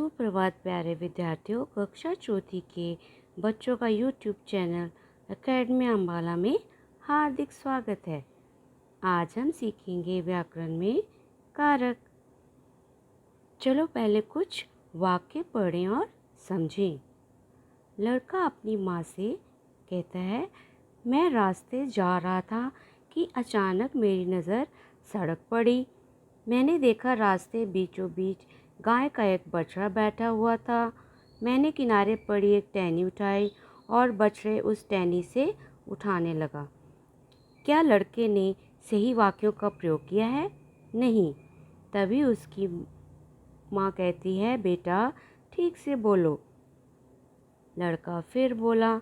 सुप्रभात प्यारे विद्यार्थियों। कक्षा चौथी के बच्चों का यूट्यूब चैनल एकेडमी अम्बाला में हार्दिक स्वागत है। आज हम सीखेंगे व्याकरण में कारक। चलो पहले कुछ वाक्य पढ़ें और समझें। लड़का अपनी माँ से कहता है, मैं रास्ते जा रहा था कि अचानक मेरी नज़र सड़क पड़ी। मैंने देखा रास्ते बीचों बीच गाय का एक बछड़ा बैठा हुआ था। मैंने किनारे पड़ी एक टहनी उठाई और बछड़े उस टहनी से उठाने लगा। क्या लड़के ने सही वाक्यों का प्रयोग किया है? नहीं। तभी उसकी माँ कहती है, बेटा ठीक से बोलो। लड़का फिर बोला,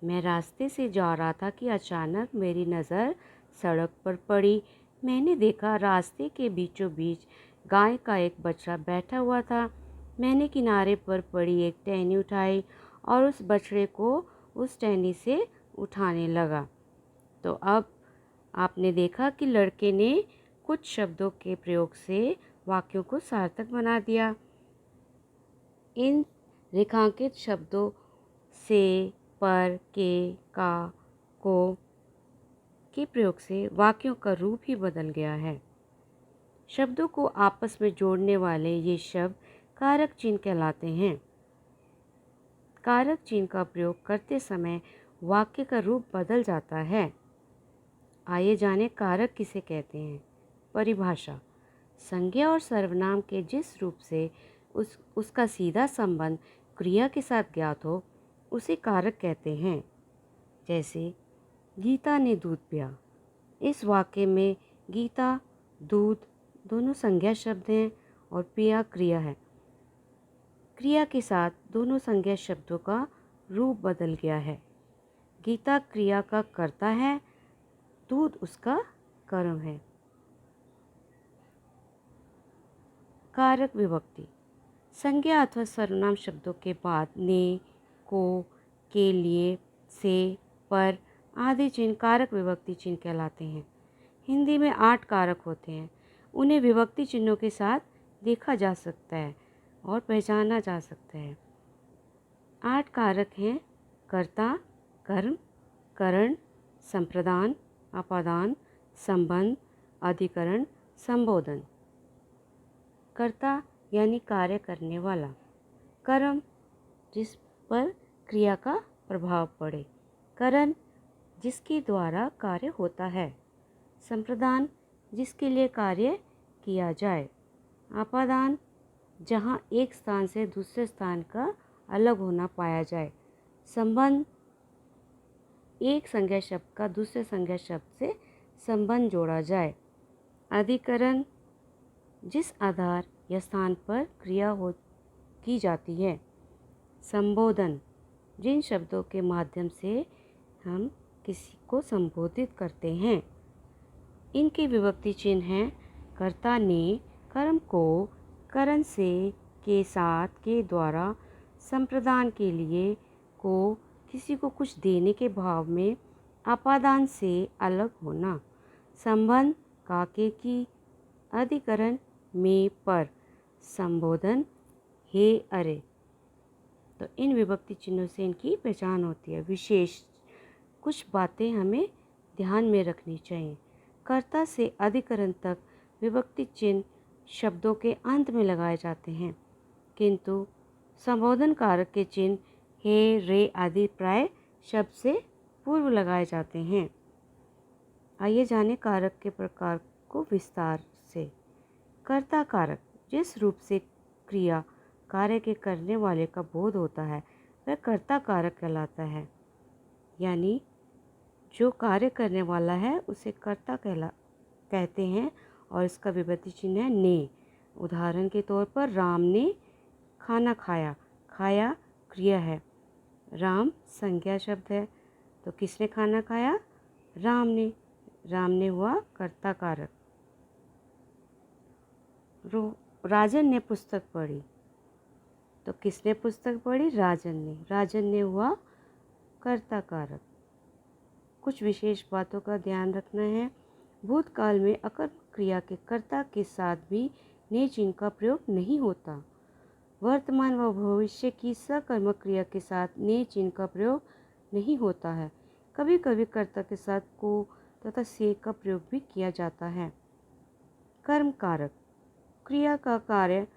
मैं रास्ते से जा रहा था कि अचानक मेरी नज़र सड़क पर पड़ी। मैंने देखा रास्ते के बीचों बीच गाय का एक बछड़ा बैठा हुआ था। मैंने किनारे पर पड़ी एक टहनी उठाई और उस बछड़े को उस टहनी से उठाने लगा। तो अब आपने देखा कि लड़के ने कुछ शब्दों के प्रयोग से वाक्यों को सार्थक बना दिया। इन रेखांकित शब्दों से, पर, के, का, को के प्रयोग से वाक्यों का रूप ही बदल गया है। शब्दों को आपस में जोड़ने वाले ये शब्द कारक चिन्ह कहलाते हैं। कारक चिन्ह का प्रयोग करते समय वाक्य का रूप बदल जाता है। आइए जानें कारक किसे कहते हैं। परिभाषा: संज्ञा और सर्वनाम के जिस रूप से उसका सीधा संबंध क्रिया के साथ ज्ञात हो उसे कारक कहते हैं। जैसे गीता ने दूध पिया। इस वाक्य में गीता, दूध दोनों संज्ञा शब्द हैं और पिया क्रिया है। क्रिया के साथ दोनों संज्ञा शब्दों का रूप बदल गया है। गीता क्रिया का कर्ता है, दूध उसका कर्म है। कारक विभक्ति: संज्ञा अथवा सर्वनाम शब्दों के बाद ने, को, के लिए, से, पर आदि चिन्ह कारक विभक्ति चिन्ह कहलाते हैं। हिंदी में 8 कारक होते हैं। उन्हें विभक्ति चिन्हों के साथ देखा जा सकता है और पहचाना जा सकता है। 8 कारक हैं: कर्ता, कर्म, करण, संप्रदान, अपादान, संबंध, अधिकरण, संबोधन। कर्ता यानी कार्य करने वाला। कर्म जिस पर क्रिया का प्रभाव पड़े। करण जिसके द्वारा कार्य होता है। संप्रदान जिसके लिए कार्य किया जाए। अपादान जहाँ एक स्थान से दूसरे स्थान का अलग होना पाया जाए। संबंध एक संज्ञा शब्द का दूसरे संज्ञा शब्द से संबंध जोड़ा जाए। अधिकरण जिस आधार या स्थान पर क्रिया की जाती है। संबोधन जिन शब्दों के माध्यम से हम किसी को संबोधित करते हैं। इनके विभक्ति चिन्ह हैं: कर्ता ने, कर्म को, करण से, के साथ, के द्वारा, संप्रदान के लिए, को, किसी को कुछ देने के भाव में, अपादान से अलग होना, संबंध का, के की, अधिकरण में, पर, संबोधन हे, अरे। तो इन विभक्ति चिन्हों से इनकी पहचान होती है। विशेष कुछ बातें हमें ध्यान में रखनी चाहिए। कर्ता से अधिकरण तक विभक्ति चिन्ह शब्दों के अंत में लगाए जाते हैं, किंतु संबोधन कारक के चिन्ह हे, रे आदि प्राय शब्द से पूर्व लगाए जाते हैं। आइए जानें कारक के प्रकार को विस्तार से। कर्ता कारक जिस रूप से क्रिया कार्य के करने वाले का बोध होता है वह कर्ता कारक कहलाता है। यानी जो कार्य करने वाला है उसे कर्ता कहते हैं और इसका विभक्ति चिन्ह है ने। उदाहरण के तौर पर राम ने खाना खाया। खाया क्रिया है, राम संज्ञा शब्द है। तो किसने खाना खाया? राम ने। राम ने हुआ कर्ता कारक। राजन ने पुस्तक पढ़ी। तो किसने पुस्तक पढ़ी? राजन ने। राजन ने हुआ कर्ता कारक। कुछ विशेष बातों का ध्यान रखना है। भूतकाल में अकर्मक क्रिया के कर्ता के साथ भी ने चिन्ह का प्रयोग नहीं होता। वर्तमान व भविष्य की सकर्मक क्रिया के साथ ने चिन्ह का प्रयोग नहीं होता है। कभी कभी कर्ता के साथ को तथा से का प्रयोग भी किया जाता है। कर्म कारक, क्रिया का कार्य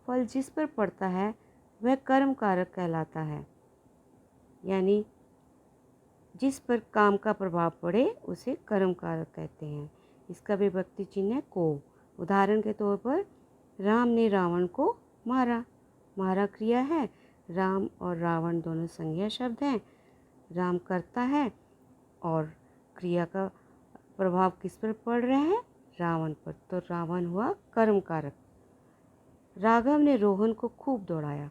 फल जिस पर पड़ता है वह कर्म कारक कहलाता है। यानी जिस पर काम का प्रभाव पड़े उसे कर्म कारक कहते हैं। इसका विभक्ति चिन्ह है को। उदाहरण के तौर पर राम ने रावण को मारा। मारा क्रिया है, राम और रावण दोनों संज्ञा शब्द हैं। राम करता है और क्रिया का प्रभाव किस पर पड़ रहा है? रावण पर, तो रावण हुआ कर्म कारक। राघव ने रोहन को खूब दौड़ाया।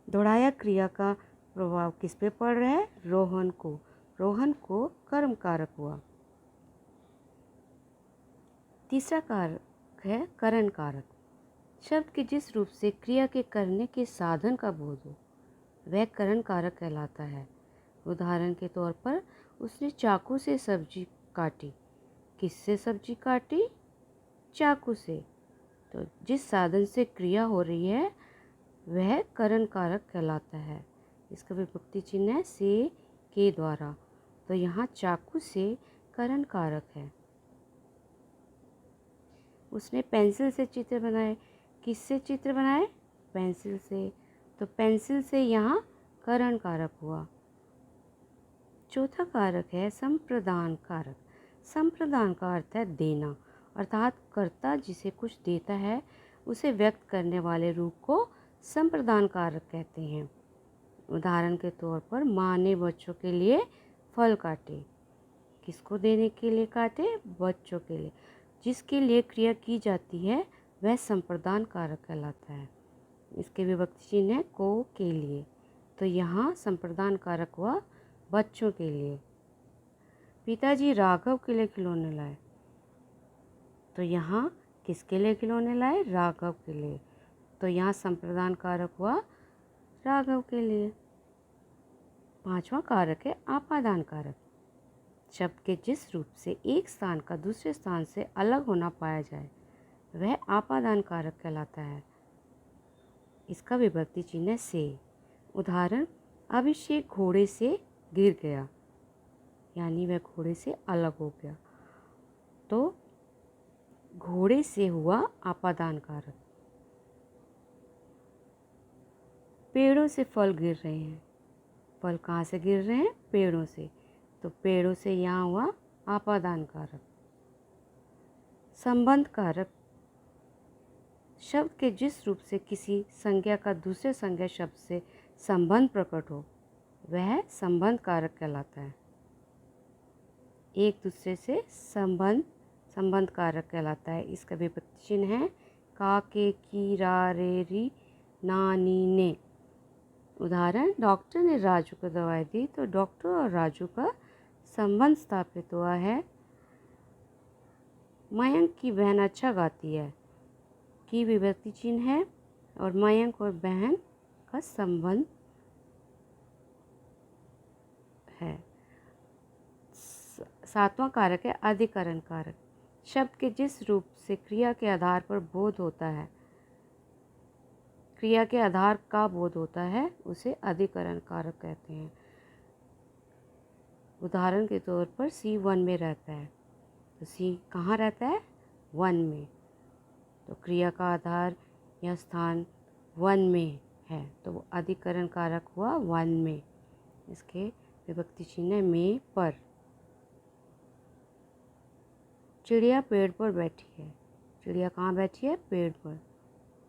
दौड़ाया क्रिया का प्रभाव किस पे पड़ रहा है? रोहन को। रोहन को कर्म कारक हुआ। तीसरा कारक है करण कारक। शब्द के जिस रूप से क्रिया के करने के साधन का बोध हो वह करण कारक कहलाता है। उदाहरण के तौर पर उसने चाकू से सब्जी काटी। किससे सब्जी काटी? चाकू से। तो जिस साधन से क्रिया हो रही है वह करण कारक कहलाता है। इसका विभक्ति चिन्ह है से के द्वारा, तो यहाँ चाकू से करण कारक है। उसने पेंसिल से चित्र बनाए। किससे चित्र बनाए? पेंसिल से, तो पेंसिल से यहाँ करण कारक हुआ। चौथा कारक है संप्रदान कारक। संप्रदान का अर्थ है देना, अर्थात कर्ता जिसे कुछ देता है उसे व्यक्त करने वाले रूप को संप्रदान कारक कहते हैं। उदाहरण के तौर पर माँ ने बच्चों के लिए फल काटे। किसको देने के लिए काटे? बच्चों के लिए। जिसके लिए क्रिया की जाती है वह संप्रदान कारक कहलाता है। इसके विभक्ति चिन्ह है को के लिए, तो यहाँ संप्रदान कारक हुआ बच्चों के लिए। पिताजी राघव के लिए खिलौने लाए, तो यहाँ किसके लिए खिलौने लाए? राघव के लिए, तो यहाँ संप्रदान कारक हुआ राघव के लिए। पांचवा कारक है आपादान कारक। शब्द के जिस रूप से एक स्थान का दूसरे स्थान से अलग होना पाया जाए वह आपादान कारक कहलाता है। इसका विभक्ति चिन्ह है से। उदाहरण अभिषेक घोड़े से गिर गया, यानी वह घोड़े से अलग हो गया, तो घोड़े से हुआ आपादान कारक। पेड़ों से फल गिर रहे हैं। फल कहाँ से गिर रहे हैं? पेड़ों से, तो पेड़ों से यहाँ हुआ आपादान कारक। संबंध कारक। शब्द के जिस रूप से किसी संज्ञा का दूसरे संज्ञा शब्द से संबंध प्रकट हो वह संबंध कारक कहलाता है। एक दूसरे से संबंध कारक कहलाता है। इसका विभक्ति चिन्ह है का के की रा रे री ना नी ने। उदाहरण डॉक्टर ने राजू को दवाई दी, तो डॉक्टर और राजू का संबंध स्थापित हुआ है। मयंक की बहन अच्छा गाती है, की विभक्ति चिन्ह है और मयंक और बहन का संबंध है। सातवां कारक है अधिकरण कारक। शब्द के जिस रूप से क्रिया के आधार पर बोध होता है, क्रिया के आधार का बोध होता है उसे अधिकरण कारक कहते हैं। उदाहरण के तौर पर सी वन में रहता है, तो सी कहाँ रहता है? वन में, तो क्रिया का आधार या स्थान वन में है, तो वो अधिकरण कारक हुआ वन में। इसके विभक्ति चिन्ह में पर। चिड़िया पेड़ पर बैठी है। चिड़िया कहाँ बैठी है? पेड़ पर,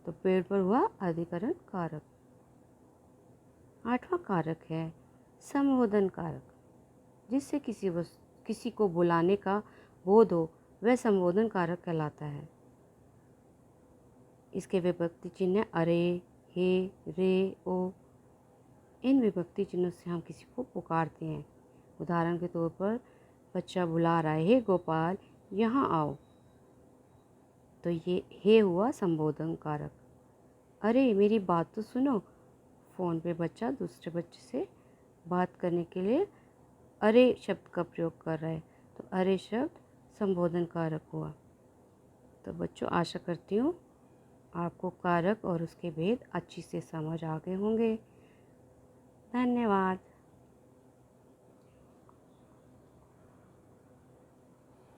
तो पेड़ पर हुआ अधिकरण कारक। आठवां कारक है संबोधन कारक। जिससे किसी को बुलाने का बोध हो वह संबोधन कारक कहलाता है। इसके विभक्ति चिन्ह अरे, हे, रे, ओ। इन विभक्ति चिन्हों से हम किसी को पुकारते हैं। उदाहरण के तौर पर बच्चा बुला रहा है, हे गोपाल यहाँ आओ, तो ये हे हुआ संबोधन कारक। अरे मेरी बात तो सुनो, फ़ोन पे बच्चा दूसरे बच्चे से बात करने के लिए अरे शब्द का प्रयोग कर रहा है, तो अरे शब्द संबोधन कारक हुआ। तो बच्चों आशा करती हूँ आपको कारक और उसके भेद अच्छी से समझ आ गए होंगे। धन्यवाद।